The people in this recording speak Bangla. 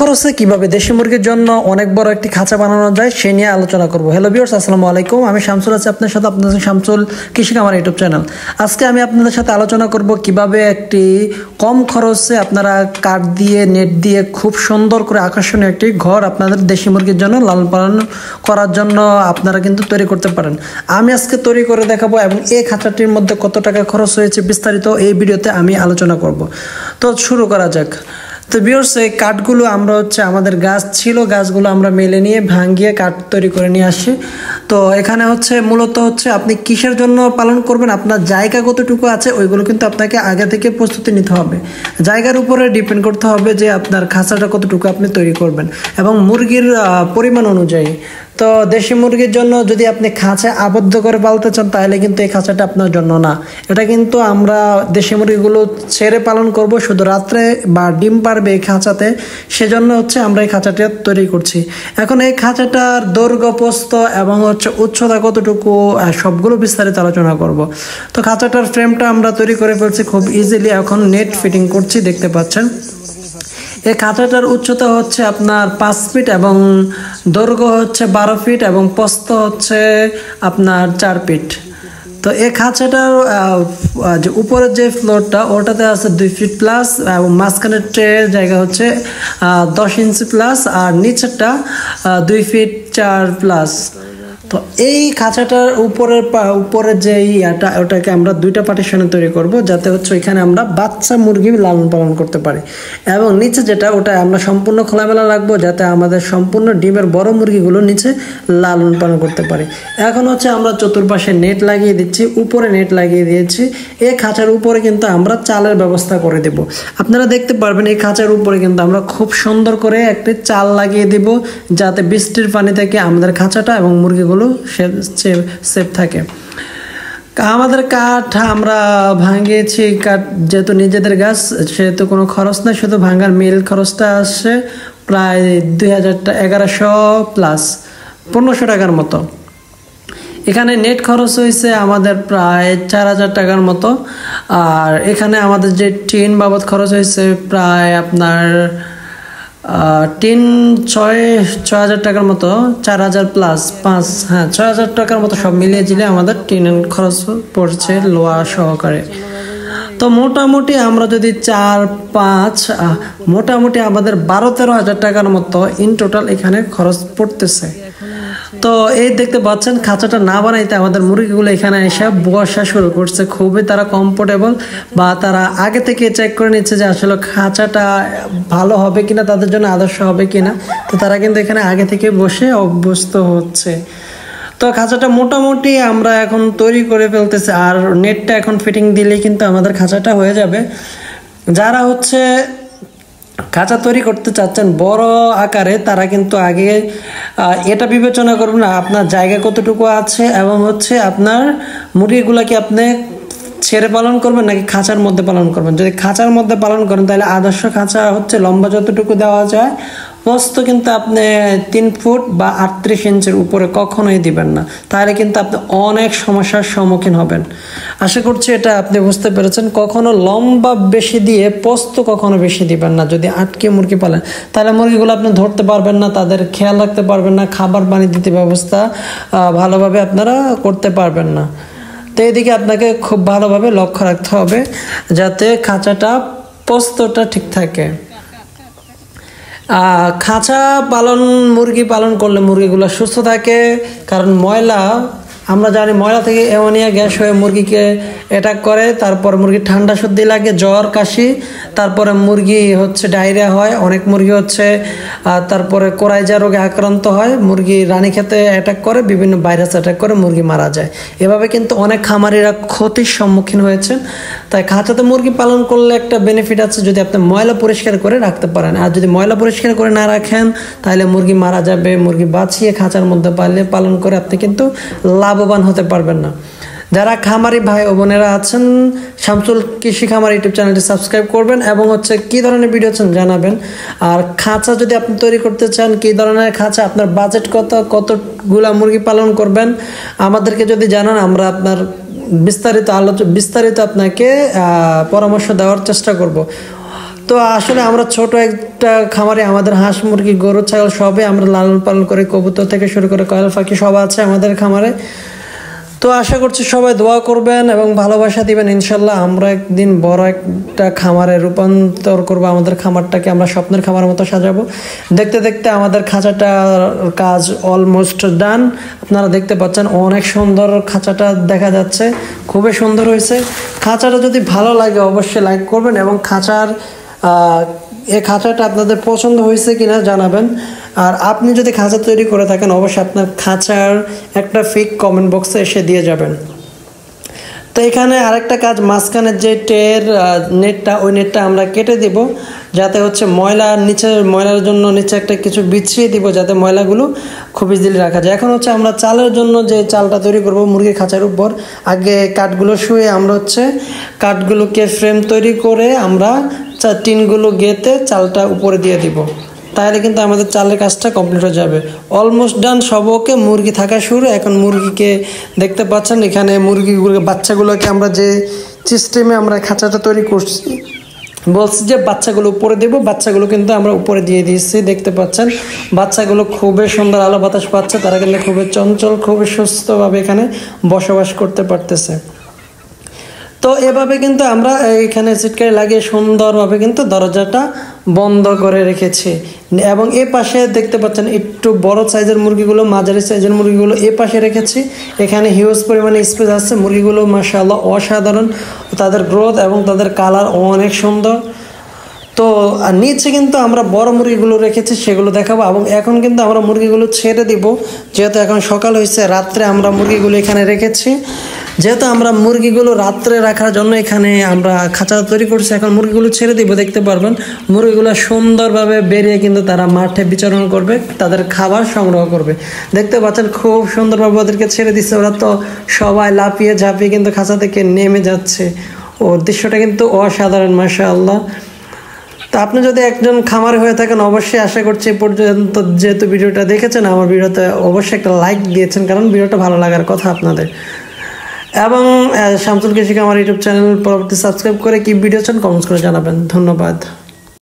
খরচে কিভাবে দেশি মুরগির জন্য অনেক বড় একটি খাঁচা বানানো যায় সে নিয়ে আলোচনা করব। হ্যালো ভিউয়ার্স, আসসালামু আলাইকুম। আমি শামসুল আছি আপনার সাথে, আপনাদের শামসুল কৃষি খামার ইউটিউব চ্যানেল। আজকে আমি আপনাদের সাথে আলোচনা করব কিভাবে একটি কম খরচে আপনারা কাঠ দিয়ে নেট দিয়ে খুব সুন্দর করে আকর্ষণীয় একটি ঘর আপনাদের দেশি মুরগির জন্য লালন পালন করার জন্য আপনারা কিন্তু তৈরি করতে পারেন। আমি আজকে তৈরি করে দেখাবো এবং এই খাঁচাটির মধ্যে কত টাকা খরচ হয়েছে বিস্তারিত এই ভিডিওতে আমি আলোচনা করব। তো শুরু করা যাক। তো ভিউয়ার্স, এই কাঠগুলো আমরা আমাদের গাছ ছিল, গাছগুলো আমরা মেলে নিয়ে ভাঙিয়ে কাঠ তৈরি করে নিয়ে আসি। তো এখানে মূলত আপনি কিসের জন্য পালন করবেন, আপনার জায়গা কতটুকু আছে ওইগুলো কিন্তু আপনাকে আগে থেকে প্রস্তুতি নিতে হবে। জায়গার উপরে ডিপেন্ড করতে হবে যে আপনার খাঁচাটা কতটুকু আপনি তৈরি করবেন এবং মুরগির পরিমাণ অনুযায়ী। তো দেশি মুরগির জন্য যদি আপনি খাঁচায় আবদ্ধ করে পালতে চান তাহলে কিন্তু এই খাঁচাটা আপনার জন্য না। এটা কিন্তু আমরা দেশি মুরগিগুলো ছেড়ে পালন করব, শুধু রাত্রে বা ডিম পারবে এই খাঁচাতে, সেজন্য আমরা এই খাঁচাটা তৈরি করছি। এখন এই খাঁচাটার দৈর্ঘ্য, প্রস্থ এবং উচ্চতা কতটুকু সবগুলো বিস্তারিত আলোচনা করব। তো খাঁচাটার ফ্রেমটা আমরা তৈরি করে ফেলছি খুব ইজিলি। এখন নেট ফিটিং করছি, দেখতে পাচ্ছেন। এই খাঁচাটার উচ্চতা আপনার 5 ফিট এবং দৈর্ঘ্য 12 ফিট এবং প্রস্থ আপনার 4 ফিট। তো এই খাঁচাটার যে উপরের যে ফ্লোরটা ওটাতে আছে 2 ফিট প্লাস এবং মাঝখানের ট্রের জায়গা 10 ইঞ্চি প্লাস, আর নিচেরটা 2 ফিট 4 প্লাস। তো এই খাঁচাটার উপরের যে ওটাকে আমরা দুইটা পার্টিশনে তৈরি করব, যাতে এখানে আমরা বাচ্চা মুরগি লালন পালন করতে পারি, এবং নিচে যেটা ওটা আমরা সম্পূর্ণ খোলামেলা রাখবো, যাতে আমাদের সম্পূর্ণ ডিমের বড় মুরগিগুলো নিচে লালন পালন করতে পারি। এখন আমরা চতুর্পাশে নেট লাগিয়ে দিচ্ছি, উপরে নেট লাগিয়ে দিয়েছি। এই খাঁচার উপরে কিন্তু আমরা চালের ব্যবস্থা করে দেব। আপনারা দেখতে পারবেন এই খাঁচার উপরে কিন্তু আমরা খুব সুন্দর করে একটি চাল লাগিয়ে দেব, যাতে বৃষ্টির পানি থেকে আমাদের খাঁচাটা এবং মুরগিগুলো সেফ থাকে। আমাদের কাঠ আমরা ভাঙিয়েছি, কাঠ যেহেতু নিজেদের গাছ সেহেতু কোনো খরচ নাই, শুধু ভাঙার মিল খরচটা আসছে প্রায় 1100 প্লাস 1500 টাকার মতো। এখানে নেট খরচ হয়েছে আমাদের প্রায় 4000 টাকার মতো, আর এখানে আমাদের যে টিন বাবদ খরচ হয়েছে প্রায় আপনার টিন 6000 টাকার মতো, 4000 প্লাস 5, 6000 টাকার মতো সব মিলিয়ে দিলে আমাদের টিনের খরচ পড়ছে লোহা সহকারে। তো মোটামুটি আমরা যদি 4-5 মোটামুটি আমাদের 12-13 হাজার টাকার মতো ইন টোটাল এখানে খরচ পড়তেছে। তো এই দেখতে পাচ্ছেন খাঁচাটা না বানাইতে আমাদের মুরগিগুলো এখানে এসে বসা শুরু করছে। খুবই তারা কমফোর্টেবল, বা তারা আগে থেকে চেক করে নিচ্ছে যে আসলে খাঁচাটা ভালো হবে কিনা, তাদের জন্য আদর্শ হবে কিনা। তো তারা কিন্তু এখানে আগে থেকে বসে অভ্যস্ত হচ্ছে। তো খাঁচাটা মোটামুটি আমরা এখন তৈরি করে ফেলতেছি, আর নেটটা এখন ফিটিং দিলেই কিন্তু আমাদের খাঁচাটা হয়ে যাবে। যারা খাঁচা তৈরি করতে চাচ্ছেন বড় আকারে, তারা কিন্তু আগে এটা বিবেচনা করবেন না আপনার জায়গা কতটুকু আছে এবং আপনার মুরগিগুলাকে আপনি ছেড়ে পালন করবেন নাকি খাঁচার মধ্যে পালন করবেন। যদি খাঁচার মধ্যে পালন করেন তাহলে আদর্শ খাঁচা লম্বা যতটুকু দেওয়া যায়, প্রস্থ কিন্তু আপনি 3 ফুট বা 38 ইঞ্চির উপরে কখনোই দিবেন না, তাহলে কিন্তু আপনি অনেক সমস্যার সম্মুখীন হবেন। আশা করছি এটা আপনি বুঝতে পেরেছেন। কখনো লম্বা বেশি দিয়ে প্রস্থ কখনো বেশি দিবেন না। যদি আটকে মুরগি পালেন তাহলে মুরগিগুলো আপনি ধরতে পারবেন না, তাদের খেয়াল রাখতে পারবেন না, খাবার পানি দিতে ব্যবস্থা ভালোভাবে আপনারা করতে পারবেন না। তো এদিকে আপনাকে খুব ভালোভাবে লক্ষ্য রাখতে হবে যাতে খাঁচাটা প্রস্থটা ঠিক থাকে। খাঁচা মুরগি পালন করলে মুরগিগুলো সুস্থ থাকে, কারণ ময়লা আমরা জানি ময়লা থেকে অ্যামোনিয়া গ্যাস হয়ে মুরগিকে অ্যাটাক করে, তারপর মুরগি ঠান্ডা সর্দি লাগে, জ্বর কাশি, তারপরে মুরগি ডায়রিয়া হয়, অনেক মুরগি তারপরে কোরাইজা রোগে আক্রান্ত হয়, মুরগি রানীক্ষেতে অ্যাটাক করে, বিভিন্ন ভাইরাস অ্যাটাক করে মুরগি মারা যায়। এভাবে কিন্তু অনেক খামারিরা ক্ষতির সম্মুখীন হয়েছেন। তাই খাঁচাতে মুরগি পালন করলে একটা বেনিফিট আছে, যদি আপনি ময়লা পরিষ্কার করে রাখতে পারেন। আর যদি ময়লা পরিষ্কার করে না রাখেন তাহলে মুরগি মারা যাবে। মুরগি বাঁচিয়ে খাঁচার মধ্যে পালন করে আপনি কিন্তু লাভবান হতে পারবেন না। যারা খামারি ভাই ও বোনেরা আছেন, শামসুল কৃষি খামার ইউটিউব চ্যানেলটি সাবস্ক্রাইব করবেন এবং কি ধরনের ভিডিও চান জানাবেন। আর খাঁচা যদি আপনি তৈরি করতে চান, কি ধরনের খাঁচা, আপনার বাজেট কতগুলা মুরগি পালন করবেন, আমাদেরকে যদি জানান আমরা আপনার বিস্তারিত আপনাকে পরামর্শ দেওয়ার চেষ্টা করব। তো আসলে আমরা ছোট একটা খামারে আমাদের হাঁস মুরগি গরু ছাগল সবে আমরা লালন পালন করে, কবুতর থেকে শুরু করে কোয়েল পাখি সব আছে আমাদের খামারে। তো আশা করছি সবাই দোয়া করবেন এবং ভালোবাসা দিবেন। ইনশাল্লাহ আমরা একদিন বড় একটা খামারে রূপান্তর করব, আমাদের খামারটাকে আমরা স্বপ্নের খামারের মতো সাজাবো। দেখতে দেখতে আমাদের খাঁচাটার কাজ অলমোস্ট ডান। আপনারা দেখতে পাচ্ছেন অনেক সুন্দর খাঁচাটা দেখা যাচ্ছে, খুবই সুন্দর হয়েছে। খাঁচাটা যদি ভালো লাগে অবশ্যই লাইক করবেন এবং এই খাঁচাটা আপনাদের পছন্দ হয়েছে কিনা জানাবেন। আর আপনি যদি খাঁচা তৈরি করে থাকেন অবশ্যই আপনার খাঁচার একটা পিক কমেন্ট বক্সে এসে দিয়ে যাবেন। তো এখানে আরেকটা কাজ, মাঝখানের যে নেটটা, ওই নেটটা আমরা কেটে দিব যাতে হচ্ছে ময়লার জন্য নিচে একটা কিছু বিছিয়ে দিব যাতে ময়লাগুলো খুব ইজিলি রাখা যায়। এখন হচ্ছে আমরা চালের জন্য যে চালটা তৈরি করব মুরগির খাঁচার উপর, আগে কাঠগুলো শুয়ে আমরা হচ্ছে কাঠগুলোকে ফ্রেম তৈরি করে আমরা টিনগুলো গেঁথে চালটা উপরে দিয়ে দিব, তাহলে কিন্তু আমাদের চালের কাজটা কমপ্লিট হয়ে যাবে। অলমোস্ট ডান সব ওকে। মুরগি থাকা শুরু। এখন মুরগিকে দেখতে পাচ্ছেন, এখানে বাচ্চাগুলোকে আমরা যে সিস্টেমে আমরা খাঁচাটা তৈরি করছি বলছি যে বাচ্চাগুলো উপরে দেবো, বাচ্চাগুলো কিন্তু আমরা উপরে দিয়ে দিয়েছি। দেখতে পাচ্ছেন বাচ্চাগুলো খুবই সুন্দর আলো বাতাস পাচ্ছে, তারা কিন্তু খুবই চঞ্চল, খুবই সুস্থভাবে এখানে বসবাস করতে পারতেছে। তো এভাবে কিন্তু আমরা এখানে সিটকারি লাগিয়ে সুন্দরভাবে কিন্তু দরজাটা বন্ধ করে রেখেছি। এবং এ পাশে দেখতে পাচ্ছেন একটু বড় সাইজের মুরগিগুলো, মাঝারি সাইজের মুরগিগুলো এ পাশে রেখেছি। এখানে হিউজ পরিমাণে স্পেস আছে। মুরগিগুলো মাশাআল্লাহ অসাধারণ, তাদের গ্রোথ এবং তাদের কালার অনেক সুন্দর। তো নিচে কিন্তু আমরা বড় মুরগিগুলো রেখেছি, সেগুলো দেখাবো। এবং এখন কিন্তু আমরা মুরগিগুলো ছেড়ে দিব, যেহেতু এখন সকাল হয়েছে। রাত্রে আমরা মুরগিগুলো এখানে রেখেছি, যেহেতু আমরা মুরগিগুলো রাত্রে রাখার জন্য এখানে আমরা খাঁচা তৈরি করছি। এখন মুরগিগুলো ছেড়ে দিব, দেখতে পারবেন মুরগিগুলো সুন্দরভাবে বেরিয়ে কিন্তু তারা মাঠে বিচরণ করবে, তাদের খাবার সংগ্রহ করবে। দেখতে পাচ্ছেন খুব সুন্দরভাবে ওদেরকে ছেড়ে দিচ্ছে। ওরা তো সবাই লাফিয়ে ঝাঁপিয়ে কিন্তু খাঁচা থেকে নেমে যাচ্ছে। ওর দৃশ্যটা কিন্তু অসাধারণ, মাশাআল্লাহ। তো আপনি যদি একজন খামারে হয়ে থাকেন অবশ্যই আশা করছি এ পর্যন্ত যেহেতু ভিডিওটা দেখেছেন, আমার ভিডিওতে অবশ্যই একটা লাইক দিয়েছেন, কারণ ভিডিওটা ভালো লাগার কথা আপনাদের। এবং শামসুল কৃষি খামার ইউটিউব চ্যানেল পরবর্তী সাবস্ক্রাইব করে কি ভিডিও চান কমেন্টস করে জানাবেন। ধন্যবাদ।